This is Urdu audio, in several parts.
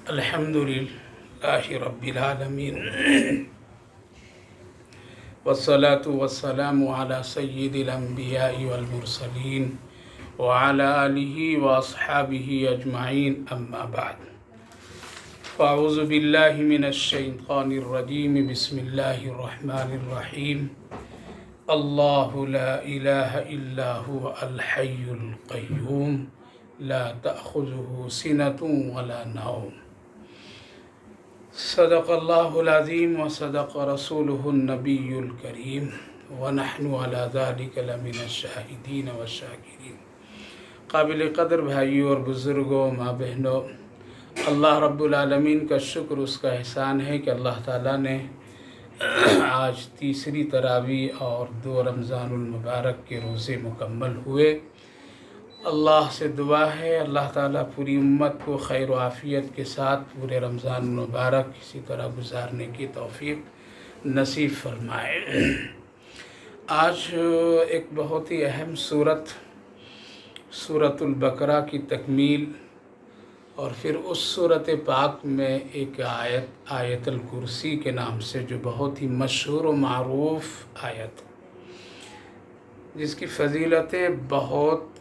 الحمدللہ رب العالمین والصلاة والسلام علی سید الانبیاء والمرسلین وعلی آلہ واصحابہ اجمعین اما بعد فاعوذ باللہ من الشیطان الرجیم بسم اللہ الرحمن الرحیم اللہ لا الہ الا هو الحی القیوم لا تأخذه سنة ولا نوم صدق اللہ العظیم وصدق رسولہ النبی الکریم ونحن علی ذلک لمن الشاہدین والشاکرین۔ قابل قدر بھائیوں اور بزرگوں، ماں بہنوں، اللہ رب العالمین کا شکر، اس کا احسان ہے کہ اللہ تعالیٰ نے آج تیسری تراویح اور 2 رمضان المبارک کے روزے مکمل ہوئے۔ اللہ سے دعا ہے اللہ تعالیٰ پوری امت کو خیر و عافیت کے ساتھ پورے رمضان المبارک اسی طرح گزارنے کی توفیق نصیب فرمائے۔ آج ایک بہت ہی اہم سورۃ البقرہ کی تکمیل، اور پھر اس سورۃ پاک میں ایک آیت الکرسی کے نام سے جو بہت ہی مشہور و معروف آیت، جس کی فضیلتیں بہت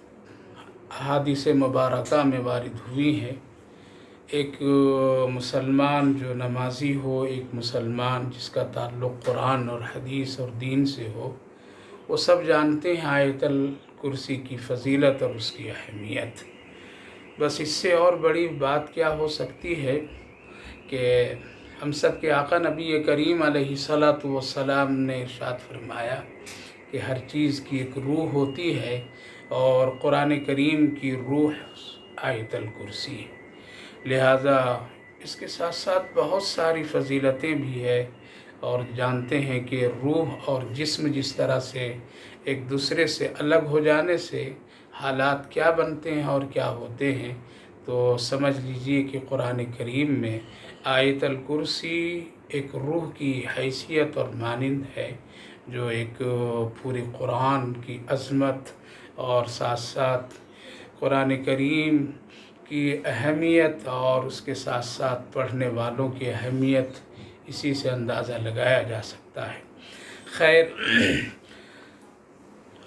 احادیث مبارکہ میں وارد ہوئی ہیں۔ ایک مسلمان جو نمازی ہو، ایک مسلمان جس کا تعلق قرآن اور حدیث اور دین سے ہو، وہ سب جانتے ہیں آیت الکرسی کی فضیلت اور اس کی اہمیت۔ بس اس سے اور بڑی بات کیا ہو سکتی ہے کہ ہم سب کے آقا نبی کریم علیہ الصلاۃ والسلام نے ارشاد فرمایا کہ ہر چیز کی ایک روح ہوتی ہے، اور قرآن کریم کی روح آیت الکرسی ہے۔ لہذا اس کے ساتھ ساتھ بہت ساری فضیلتیں بھی ہے، اور جانتے ہیں کہ روح اور جسم جس طرح سے ایک دوسرے سے الگ ہو جانے سے حالات کیا بنتے ہیں اور کیا ہوتے ہیں، تو سمجھ لیجئے کہ قرآن کریم میں آیت الکرسی ایک روح کی حیثیت اور مانند ہے، جو ایک پورے قرآن کی عظمت اور ساتھ ساتھ قرآن کریم کی اہمیت اور اس کے ساتھ ساتھ پڑھنے والوں کی اہمیت، اسی سے اندازہ لگایا جا سکتا ہے۔ خیر،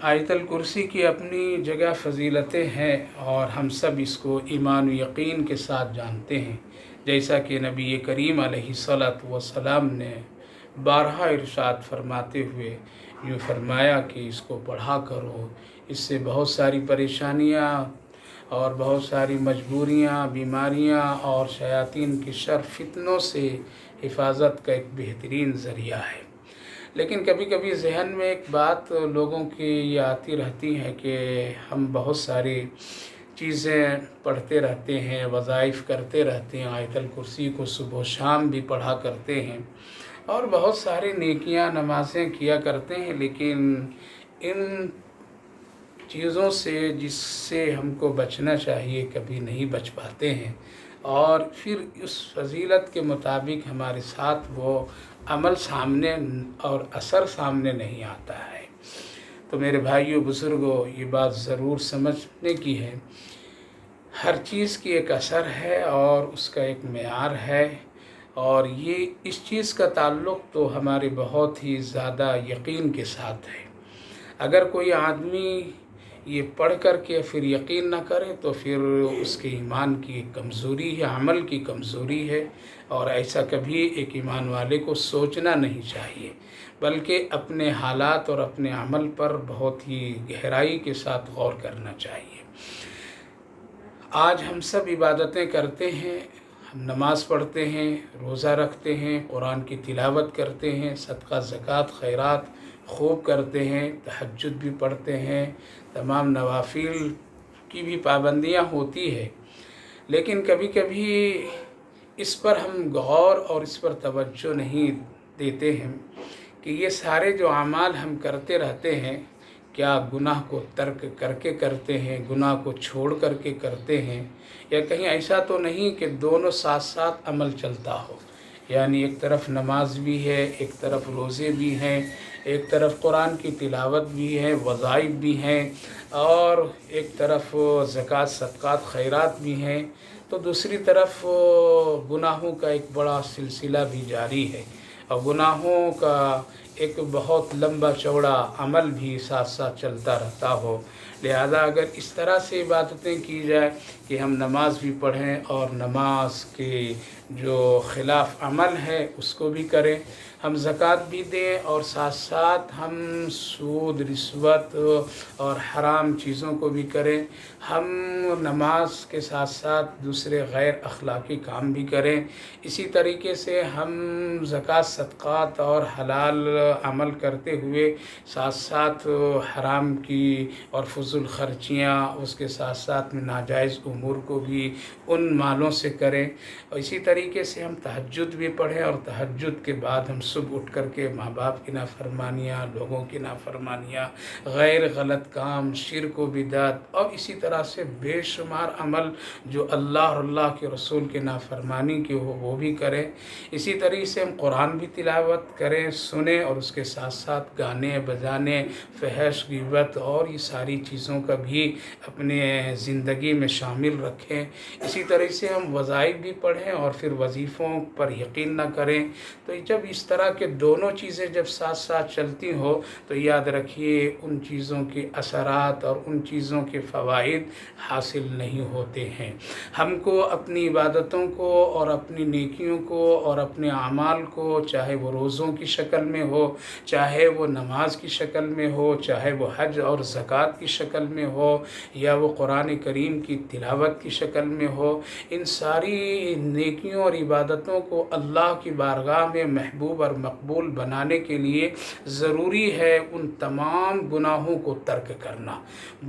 آیت الکرسی کی اپنی جگہ فضیلتیں ہیں، اور ہم سب اس کو ایمان و یقین کے ساتھ جانتے ہیں، جیسا کہ نبی کریم علیہ الصلاۃ والسلام نے بارہا ارشاد فرماتے ہوئے یوں فرمایا کہ اس کو پڑھا کرو، اس سے بہت ساری پریشانیاں اور بہت ساری مجبوریاں، بیماریاں اور شیاطین کی شر فتنوں سے حفاظت کا ایک بہترین ذریعہ ہے۔ لیکن کبھی کبھی ذہن میں ایک بات لوگوں کی یہ آتی رہتی ہے کہ ہم بہت ساری چیزیں پڑھتے رہتے ہیں، وظائف کرتے رہتے ہیں، آیت الکرسی کو صبح و شام بھی پڑھا کرتے ہیں، اور بہت ساری نیکیاں نمازیں کیا کرتے ہیں، لیکن ان چیزوں سے جس سے ہم کو بچنا چاہیے کبھی نہیں بچ پاتے ہیں، اور پھر اس فضیلت کے مطابق ہمارے ساتھ وہ عمل سامنے اور اثر سامنے نہیں آتا ہے۔ تو میرے بھائیوں بزرگوں، یہ بات ضرور سمجھنے کی ہے، ہر چیز کی ایک اثر ہے اور اس کا ایک معیار ہے، اور یہ اس چیز کا تعلق تو ہمارے بہت ہی زیادہ یقین کے ساتھ ہے۔ اگر کوئی آدمی یہ پڑھ کر کے پھر یقین نہ کرے تو پھر اس کے ایمان کی ایک کمزوری ہے، عمل کی کمزوری ہے، اور ایسا کبھی ایک ایمان والے کو سوچنا نہیں چاہیے، بلکہ اپنے حالات اور اپنے عمل پر بہت ہی گہرائی کے ساتھ غور کرنا چاہیے۔ آج ہم سب عبادتیں کرتے ہیں، ہم نماز پڑھتے ہیں، روزہ رکھتے ہیں، قرآن کی تلاوت کرتے ہیں، صدقہ زکوٰۃ خیرات خوب کرتے ہیں، تہجد بھی پڑھتے ہیں، تمام نوافل کی بھی پابندیاں ہوتی ہے، لیکن کبھی کبھی اس پر ہم غور اور اس پر توجہ نہیں دیتے ہیں کہ یہ سارے جو اعمال ہم کرتے رہتے ہیں، کیا گناہ کو ترک کر کے کرتے ہیں، گناہ کو چھوڑ کر کے کرتے ہیں، یا کہیں ایسا تو نہیں کہ دونوں ساتھ ساتھ عمل چلتا ہو، یعنی ایک طرف نماز بھی ہے، ایک طرف روزے بھی ہیں، ایک طرف قرآن کی تلاوت بھی ہے، وظائف بھی ہیں، اور ایک طرف زکوٰۃ صدقات خیرات بھی ہیں، تو دوسری طرف گناہوں کا ایک بڑا سلسلہ بھی جاری ہے، اور گناہوں کا ایک بہت لمبا چوڑا عمل بھی ساتھ ساتھ چلتا رہتا ہو۔ لہذا اگر اس طرح سے عبادتیں کی جائے کہ ہم نماز بھی پڑھیں اور نماز کے جو خلاف عمل ہے اس کو بھی کریں، ہم زکوٰۃ بھی دیں اور ساتھ ساتھ ہم سود، رشوت اور حرام چیزوں کو بھی کریں، ہم نماز کے ساتھ ساتھ دوسرے غیر اخلاقی کام بھی کریں، اسی طریقے سے ہم زکوٰۃ، صدقات اور حلال عمل کرتے ہوئے ساتھ ساتھ حرام کی اور فضول خرچیاں، اس کے ساتھ ساتھ میں ناجائز امور کو بھی ان مالوں سے کریں، اور اسی طریقے سے ہم تہجد بھی پڑھیں، اور تہجد کے بعد ہم صبح اٹھ کر کے ماں باپ کی نافرمانیاں، لوگوں کی نافرمانیاں، غیر غلط کام، شرک و بدعت اور اسی طرح سے بے شمار عمل جو اللہ اور اللہ کے رسول کے نافرمانی کے ہو وہ بھی کریں۔ اسی طریقے سے ہم قرآن بھی تلاوت کریں، سنیں، اور اس کے ساتھ ساتھ گانے بجانے، فحش، غیبت اور یہ ساری چیزوں کا بھی اپنے زندگی میں شامل رکھیں۔ اسی طرح سے ہم وظائف بھی پڑھیں اور پھر وظیفوں پر یقین نہ کریں۔ تو جب اس طرح کے دونوں چیزیں جب ساتھ ساتھ چلتی ہو تو یاد رکھیے ان چیزوں کے اثرات اور ان چیزوں کے فوائد حاصل نہیں ہوتے ہیں۔ ہم کو اپنی عبادتوں کو اور اپنی نیکیوں کو اور اپنے اعمال کو، چاہے وہ روزوں کی شکل میں ہو، چاہے وہ نماز کی شکل میں ہو، چاہے وہ حج اور زکوٰۃ کی شکل میں ہو، یا وہ قرآن کریم کی تلاوت کی شکل میں ہو، ان ساری نیکیوں اور عبادتوں کو اللہ کی بارگاہ میں محبوب اور مقبول بنانے کے لیے ضروری ہے ان تمام گناہوں کو ترک کرنا۔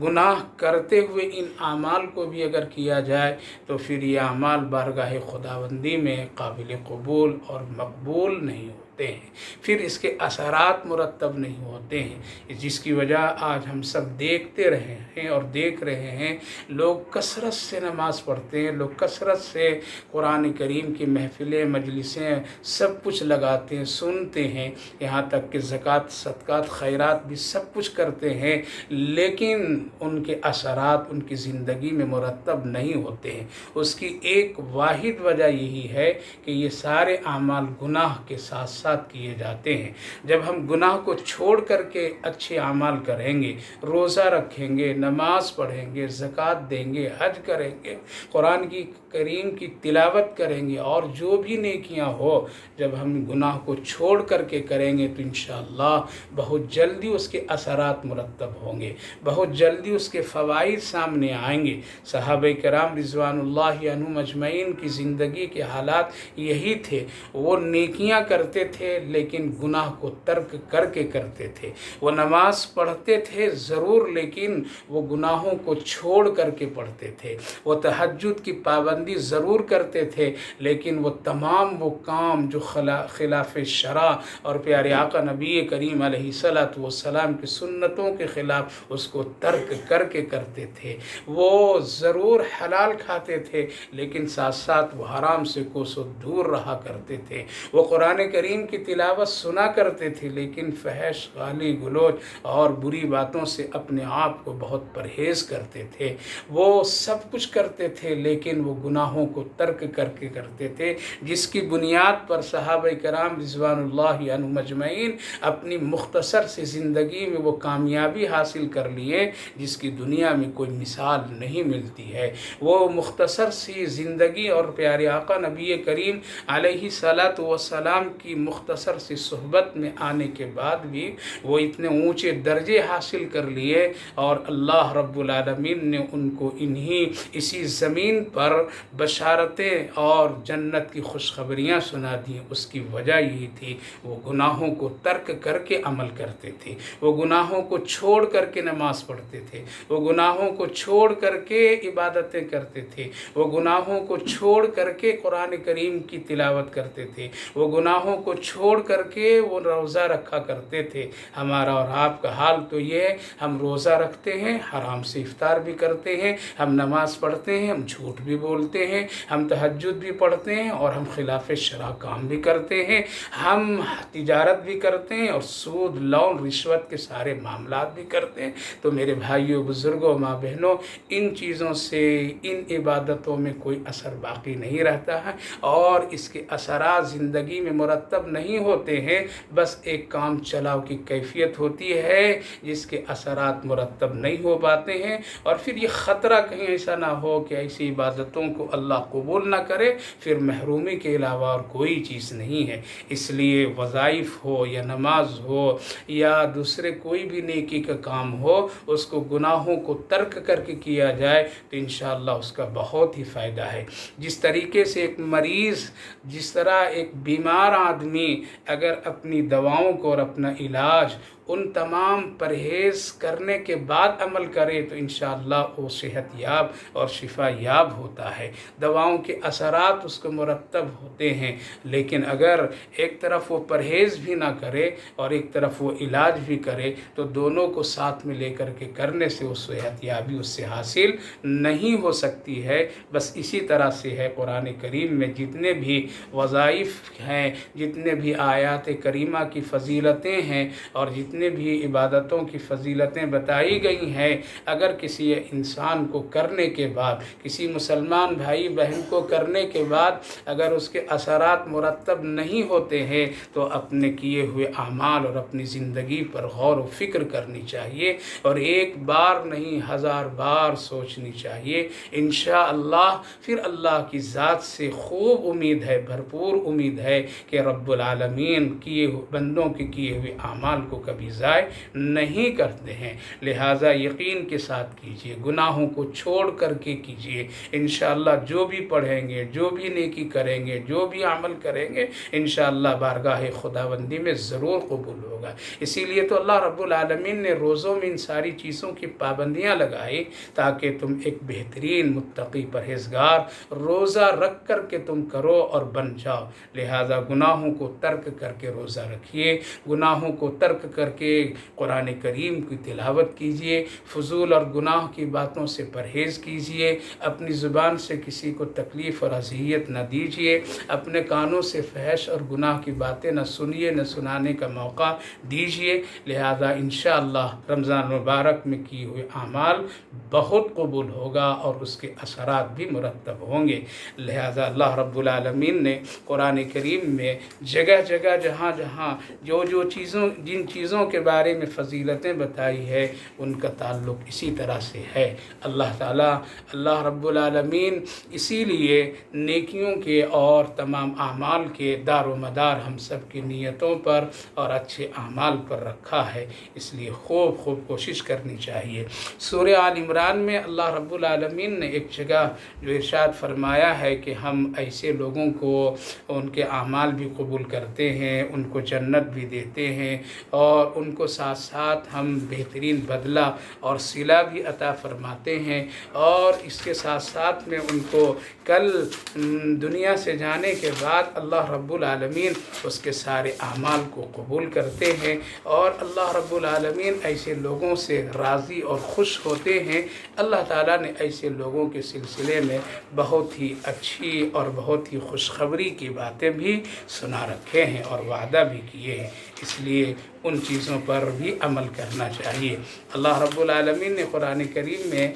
گناہ کرتے ہوئے ان اعمال کو بھی اگر کیا جائے تو پھر یہ اعمال بارگاہ خداوندی میں قابل قبول اور مقبول نہیں ہوتے ہیں، پھر اس کے اثرات مرتب نہیں ہوتے ہیں، جس کی وجہ آج ہم سب دیکھتے رہے ہیں اور دیکھ رہے ہیں۔ لوگ کثرت سے نماز پڑھتے ہیں، لوگ کثرت سے قرآن کریم کی محفلیں، مجلسیں سب کچھ لگاتے ہیں، سنتے ہیں، یہاں تک کہ زکوٰۃ، صدقات، خیرات بھی سب کچھ کرتے ہیں، لیکن ان کے اثرات ان کی زندگی میں مرتب نہیں ہوتے ہیں۔ اس کی ایک واحد وجہ یہی ہے کہ یہ سارے اعمال گناہ کے ساتھ ساتھ کیے جاتے ہیں۔ جب ہم گناہ کو چھوڑ کر کے اچھے اعمال کریں گے، روزہ رکھیں گے، نماز پڑھیں گے، زکوٰۃ دیں گے، حج کریں گے، قرآن کی کریم کی تلاوت کریں گے اور جو بھی نیکیاں ہو، جب ہم گناہ کو چھوڑ کر کے کریں گے تو انشاءاللہ بہت جلدی اس کے اثرات مرتب ہوں گے، بہت جلدی اس کے فوائد سامنے آئیں گے۔ صحابہ کرام رضوان اللہ عنہم اجمعین کی زندگی کے حالات یہی تھے، وہ نیکیاں کرتے تھے لیکن گناہ کو ترک کر کے کرتے تھے، وہ نماز پڑھتے تھے ضرور لیکن وہ گناہوں کو چھوڑ کر کے پڑھتے تھے، وہ تہجد کی پابندی ضرور کرتے تھے لیکن وہ تمام وہ کام جو خلاف شرع اور پیارے آقا نبی کریم علیہ السلام کی سنتوں کے خلاف اس کو ترک کر کے کرتے تھے۔ وہ ضرور حلال کھاتے تھے لیکن ساتھ ساتھ وہ حرام سے کوسوں دور رہا کرتے تھے، وہ قرآن کریم کی تلاوت سنا کرتے تھے لیکن فحش، گالی گلوچ اور بری باتوں سے اپنے آپ کو بہت پرہیز کرتے تھے، وہ سب کچھ کرتے تھے لیکن وہ گناہوں کو ترک کر کے کرتے تھے، جس کی بنیاد پر صحابہ کرام رضوان اللہ عنہم اجمعین اپنی مختصر سی زندگی میں وہ کامیابی حاصل کر لیے جس کی دنیا میں کوئی مثال نہیں ملتی ہے۔ وہ مختصر سی زندگی اور پیارے آقا نبی کریم علیہ السلام کی مختصر سی صحبت میں آنے کے بعد بھی وہ اتنے اونچے درجے حاصل کر لیے، اور اللہ رب العالمین نے ان کو اسی زمین پر بشارتیں اور جنت کی خوشخبریاں سنا دیں۔ اس کی وجہ یہی تھی وہ گناہوں کو ترک کر کے عمل کرتے تھے، وہ گناہوں کو چھوڑ کر کے نماز پڑھتے تھے، وہ گناہوں کو چھوڑ کر کے عبادتیں کرتے تھے، وہ گناہوں کو چھوڑ کر کے قرآن کریم کی تلاوت کرتے تھے، وہ گناہوں کو چھوڑ کر کے وہ روزہ رکھا کرتے تھے۔ ہمارا اور آپ کا حال تو یہ ہے، ہم روزہ رکھتے ہیں، حرام سے افطار بھی کرتے ہیں، ہم نماز پڑھتے ہیں، ہم جھوٹ بھی بولتے ہیں، ہم تہجد بھی پڑھتے ہیں، اور ہم خلاف شرع کام بھی کرتے ہیں، ہم تجارت بھی کرتے ہیں، اور سود لون رشوت کے سارے معاملات بھی کرتے ہیں۔ تو میرے بھائیوں، بزرگوں، ماں بہنوں، ان چیزوں سے، ان عبادتوں میں کوئی اثر باقی نہیں رہتا ہے، اور اس کے اثرات زندگی میں مرتب نہیں ہوتے ہیں، بس ایک کام چلاؤ کی کیفیت ہوتی ہے جس کے اثرات مرتب نہیں ہو پاتے ہیں، اور پھر یہ خطرہ کہیں ایسا نہ ہو کہ ایسی عبادتوں کو اللہ قبول نہ کرے، پھر محرومی کے علاوہ اور کوئی چیز نہیں ہے۔ اس لیے وظائف ہو یا نماز ہو یا دوسرے کوئی بھی نیکی کا کام ہو، اس کو گناہوں کو ترک کر کے کیا جائے تو انشاءاللہ اس کا بہت ہی فائدہ ہے۔ جس طریقے سے ایک مریض، جس طرح ایک بیمار آدمی اگر اپنی دواؤں کو اور اپنا علاج ان تمام پرہیز کرنے کے بعد عمل کرے تو انشاءاللہ وہ صحت یاب اور شفا یاب ہوتا ہے، دواؤں کے اثرات اس کو مرتب ہوتے ہیں۔ لیکن اگر ایک طرف وہ پرہیز بھی نہ کرے اور ایک طرف وہ علاج بھی کرے تو دونوں کو ساتھ میں لے کر کے کرنے سے وہ صحت یابی اس سے حاصل نہیں ہو سکتی ہے۔ بس اسی طرح سے ہے قرآن کریم میں جتنے بھی وظائف ہیں، جتنے بھی آیات کریمہ کی فضیلتیں ہیں، اور جتنے بھی عبادتوں کی فضیلتیں بتائی گئی ہیں، اگر کسی انسان کو کرنے کے بعد، کسی مسلمان بھائی بہن کو کرنے کے بعد اگر اس کے اثرات مرتب نہیں ہوتے ہیں تو اپنے کیے ہوئے اعمال اور اپنی زندگی پر غور و فکر کرنی چاہیے، اور ایک بار نہیں 1000 بار سوچنی چاہیے۔ انشاءاللہ پھر اللہ کی ذات سے خوب امید ہے، بھرپور امید ہے کہ رب العالمین بندوں کے کیے ہوئے اعمال کو کبھی ضائع نہیں کرتے ہیں۔ لہٰذا یقین کے ساتھ کیجئے، گناہوں کو چھوڑ کر کے کیجئے۔ انشاءاللہ جو بھی پڑھیں گے، جو بھی نیکی کریں گے، جو بھی عمل کریں گے، انشاءاللہ بارگاہ خداوندی میں ضرور قبول ہوگا۔ اسی لیے تو اللہ رب العالمین نے روزوں میں ان ساری چیزوں کی پابندیاں لگائی تاکہ تم ایک بہترین متقی پرہیزگار روزہ رکھ کر کے تم کرو اور بن جاؤ۔ لہٰذا گناہوں کو ترک کر کے روزہ رکھیے، گناہوں کو ترک کر کے قرآن کریم کی تلاوت کیجیے، فضول اور گناہ کی باتوں سے پرہیز کیجیے، اپنی زبان سے کسی کو تکلیف اور اذیت نہ دیجیے، اپنے کانوں سے فحش اور گناہ کی باتیں نہ سنیے، نہ سنانے کا موقع دیجیے۔ لہذا انشاءاللہ رمضان مبارک میں کیے ہوئے اعمال بہت قبول ہوگا اور اس کے اثرات بھی مرتب ہوں گے۔ لہذا اللہ رب العالمین نے قرآن کریم میں جگہ جگہ جہاں جہاں جن چیزوں کے بارے میں فضیلتیں بتائی ہے ان کا تعلق اسی طرح سے ہے۔ اللہ رب العالمین اسی لیے نیکیوں کے اور تمام اعمال کے دار و مدار ہم سب کی نیتوں پر اور اچھے اعمال پر رکھا ہے، اس لیے خوب کوشش کرنی چاہیے۔ سورہ آل عمران میں اللہ رب العالمین نے ایک جگہ جو ارشاد فرمایا ہے کہ ہم ایسے لوگوں کو ان کے اعمال بھی قبول کرتے ہیں، ان کو جنت بھی دیتے ہیں، اور ان کو ساتھ ساتھ ہم بہترین بدلہ اور صلہ بھی عطا فرماتے ہیں، اور اس کے ساتھ ساتھ میں ان کو کل دنیا سے جانے کے بعد اللہ رب العالمین اس کے سارے اعمال کو قبول کرتے ہیں، اور اللہ رب العالمین ایسے لوگوں سے راضی اور خوش ہوتے ہیں۔ اللہ تعالیٰ نے ایسے لوگوں کے سلسلے میں بہت ہی اچھی اور بہت ہی خوشخبری کی باتیں بھی سنا رکھے ہیں اور وعدہ بھی کیے ہیں، اس لیے ان چیزوں پر بھی عمل کرنا چاہیے۔ اللہ رب العالمین نے قرآن کریم میں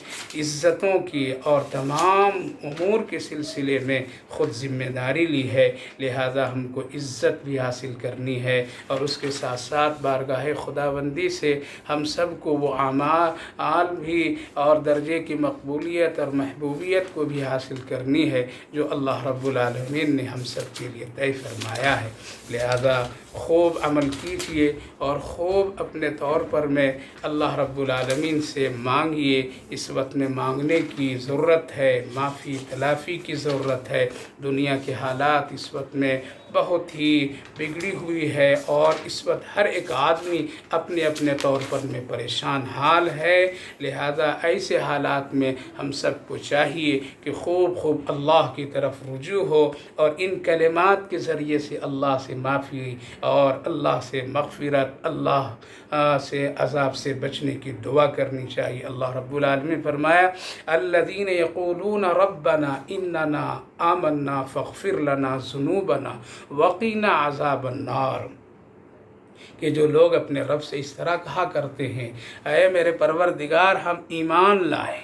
عزتوں کی اور تمام امور کے سلسلے میں خود ذمہ داری لی ہے، لہذا ہم کو عزت بھی حاصل کرنی ہے، اور اس کے ساتھ ساتھ بارگاہ خداوندی سے ہم سب کو وہ اعمال بھی اور درجے کی مقبولیت اور محبوبیت کو بھی حاصل کرنی ہے جو اللہ رب العالمین نے ہم سب کے لیے طے فرمایا ہے۔ لہذا خوب عمل کیجیے اور خوب اپنے طور پر میں اللہ رب العالمین سے مانگیے۔ اس وقت میں مانگنے کی ضرورت ہے، معافی تلافی کی ضرورت ہے۔ دنیا کے حالات اس وقت میں بہت ہی بگڑی ہوئی ہے، اور اس وقت ہر ایک آدمی اپنے اپنے طور پر میں پریشان حال ہے۔ لہذا ایسے حالات میں ہم سب کو چاہیے کہ خوب اللہ کی طرف رجوع ہو، اور ان کلمات کے ذریعے سے اللہ سے معافی اور اللہ سے مغفرت، اللہ سے عذاب سے بچنے کی دعا کرنی چاہیے۔ اللہ رب العالمین فرمایا الذین یقولون ربنا اننا آمنا فاغفر لنا ذنوبنا وقنا عذاب النار، کہ جو لوگ اپنے رب سے اس طرح کہا کرتے ہیں، اے میرے پروردگار ہم ایمان لائے،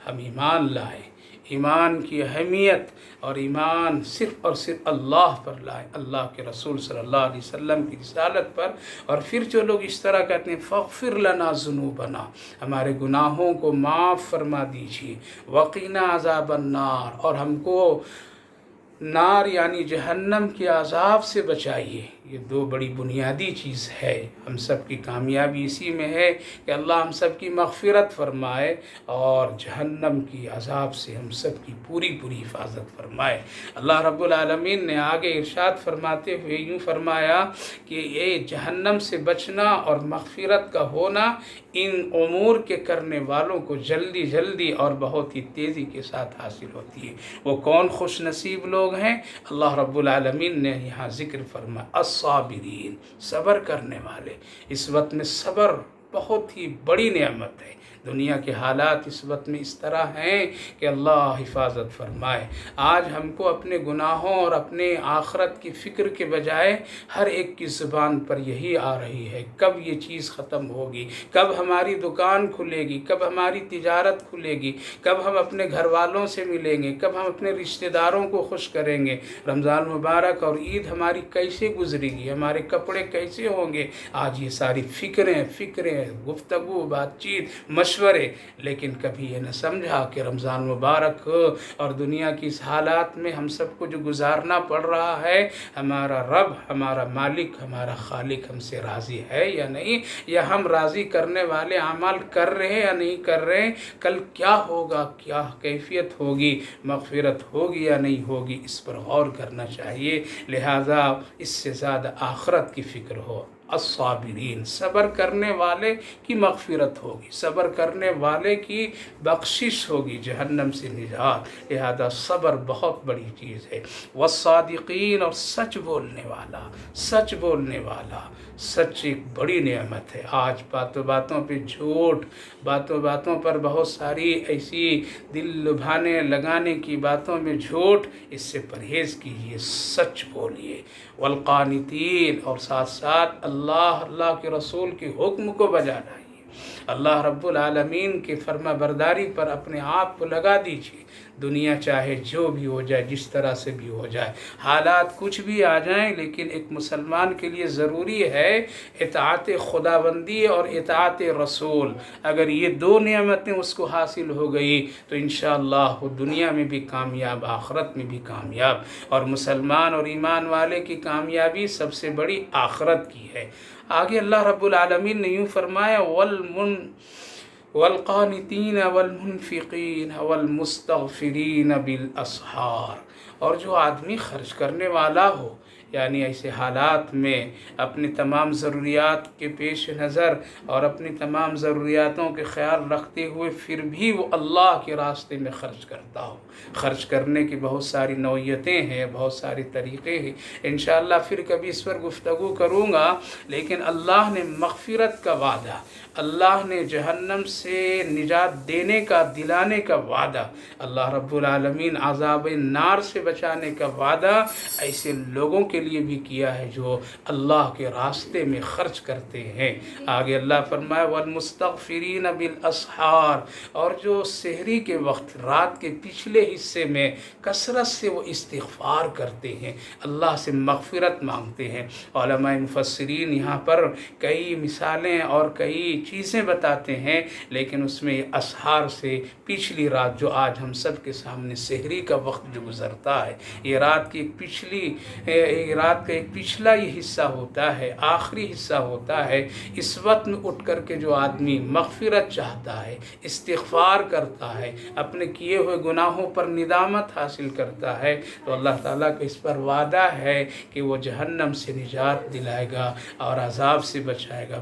ہم ایمان لائے، ایمان کی اہمیت اور ایمان صرف اور صرف اللہ پر لائے، اللہ کے رسول صلی اللہ علیہ وسلم کی رسالت پر، اور پھر جو لوگ اس طرح کہتے ہیں فاغفر لنا ذنوبنا، ہمارے گناہوں کو معاف فرما دیجیے، وقنا عذاب النار، اور ہم کو نار یعنی جہنم کے عذاب سے بچائیے۔ یہ دو بڑی بنیادی چیز ہے، ہم سب کی کامیابی اسی میں ہے کہ اللہ ہم سب کی مغفرت فرمائے اور جہنم کی عذاب سے ہم سب کی پوری حفاظت فرمائے۔ اللہ رب العالمین نے آگے ارشاد فرماتے ہوئے یوں فرمایا کہ یہ جہنم سے بچنا اور مغفرت کا ہونا ان امور کے کرنے والوں کو جلدی اور بہت ہی تیزی کے ساتھ حاصل ہوتی ہے۔ وہ کون خوش نصیب لوگ ہیں؟ اللہ رب العالمین نے یہاں ذکر فرمایا الصابرین، صبر کرنے والے۔ اس وقت میں صبر بہت ہی بڑی نعمت ہے۔ دنیا کے حالات اس وقت میں اس طرح ہیں کہ اللہ حفاظت فرمائے۔ آج ہم کو اپنے گناہوں اور اپنے آخرت کی فکر کے بجائے ہر ایک کی زبان پر یہی آ رہی ہے، کب یہ چیز ختم ہوگی، کب ہماری دکان کھلے گی، کب ہماری تجارت کھلے گی، کب ہم اپنے گھر والوں سے ملیں گے، کب ہم اپنے رشتہ داروں کو خوش کریں گے، رمضان مبارک اور عید ہماری کیسے گزرے گی، ہمارے کپڑے کیسے ہوں گے۔ آج یہ ساری فکریں گفتگو، بات چیت، مشورے، لیکن کبھی یہ نہ سمجھا کہ رمضان مبارک اور دنیا کی اس حالات میں ہم سب کو جو گزارنا پڑ رہا ہے، ہمارا رب، ہمارا مالک، ہمارا خالق ہم سے راضی ہے یا نہیں، یا ہم راضی کرنے والے اعمال کر رہے ہیں یا نہیں کر رہے، کل کیا ہوگا، کیا کیفیت ہوگی، مغفرت ہوگی یا نہیں ہوگی، اس پر غور کرنا چاہیے۔ لہذا اس سے زیادہ آخرت کی فکر ہو۔ الصابرین، صبر کرنے والے کی مغفرت ہوگی، صبر کرنے والے کی بخشش ہوگی، جہنم سے نجات۔ لہذا صبر بہت بڑی چیز ہے۔ والصادقین، اور سچ بولنے والا، سچ ایک بڑی نعمت ہے۔ آج باتوں پہ جھوٹ، باتوں پر بہت ساری ایسی دل لبھانے لگانے کی باتوں میں جھوٹ، اس سے پرہیز کیجیے، سچ بولیے۔ والقانتین، اور ساتھ اللہ کے رسول کے حکم کو بجا لائیے، اللہ رب العالمین کے فرما برداری پر اپنے آپ کو لگا دیجیے۔ دنیا چاہے جو بھی ہو جائے، جس طرح سے بھی ہو جائے، حالات کچھ بھی آ جائیں، لیکن ایک مسلمان کے لیے ضروری ہے اطاعت خداوندی اور اطاعت رسول۔ اگر یہ دو نعمتیں اس کو حاصل ہو گئی تو انشاءاللہ وہ دنیا میں بھی کامیاب، آخرت میں بھی کامیاب، اور مسلمان اور ایمان والے کی کامیابی سب سے بڑی آخرت کی ہے۔ آگے اللہ رب العالمین نے یوں فرمایا والقانتین والمنفقین والمستغفرین بالاسحار، اور جو آدمی خرچ کرنے والا ہو، یعنی ایسے حالات میں اپنی تمام ضروریات کے پیش نظر اور اپنی تمام ضروریاتوں کے خیال رکھتے ہوئے پھر بھی وہ اللہ کے راستے میں خرچ کرتا ہو۔ خرچ کرنے کی بہت ساری نوعیتیں ہیں، بہت سارے طریقے ہیں، انشاءاللہ پھر کبھی اس پر گفتگو کروں گا۔ لیکن اللہ نے مغفرت کا وعدہ، اللہ نے جہنم سے نجات دینے کا، دلانے کا وعدہ، اللہ رب العالمین عذاب نار سے بچانے کا وعدہ ایسے لوگوں کے لیے بھی کیا ہے جو اللہ کے راستے میں خرچ کرتے ہیں۔ آگے اللہ فرمایا والمستغفرین بالاسحار، اور جو سحری کے وقت، رات کے پچھلے حصے میں کثرت سے وہ استغفار کرتے ہیں، اللہ سے مغفرت مانگتے ہیں۔ علماء مفسرین یہاں پر کئی مثالیں اور کئی چیزیں بتاتے ہیں، لیکن اس میں اسحار سے پچھلی رات، جو آج ہم سب کے سامنے سحری کا وقت جو گزرتا ہے، یہ رات کی پچھلی کہ رات کا ایک پچھلا یہ حصہ ہوتا ہے، آخری حصہ ہوتا ہے، اس وقت میں اٹھ کر کے جو آدمی مغفرت چاہتا ہے، استغفار کرتا ہے، اپنے کیے ہوئے گناہوں پر ندامت حاصل کرتا ہے، تو اللہ تعالیٰ کا اس پر وعدہ ہے کہ وہ جہنم سے نجات دلائے گا اور عذاب سے بچائے گا۔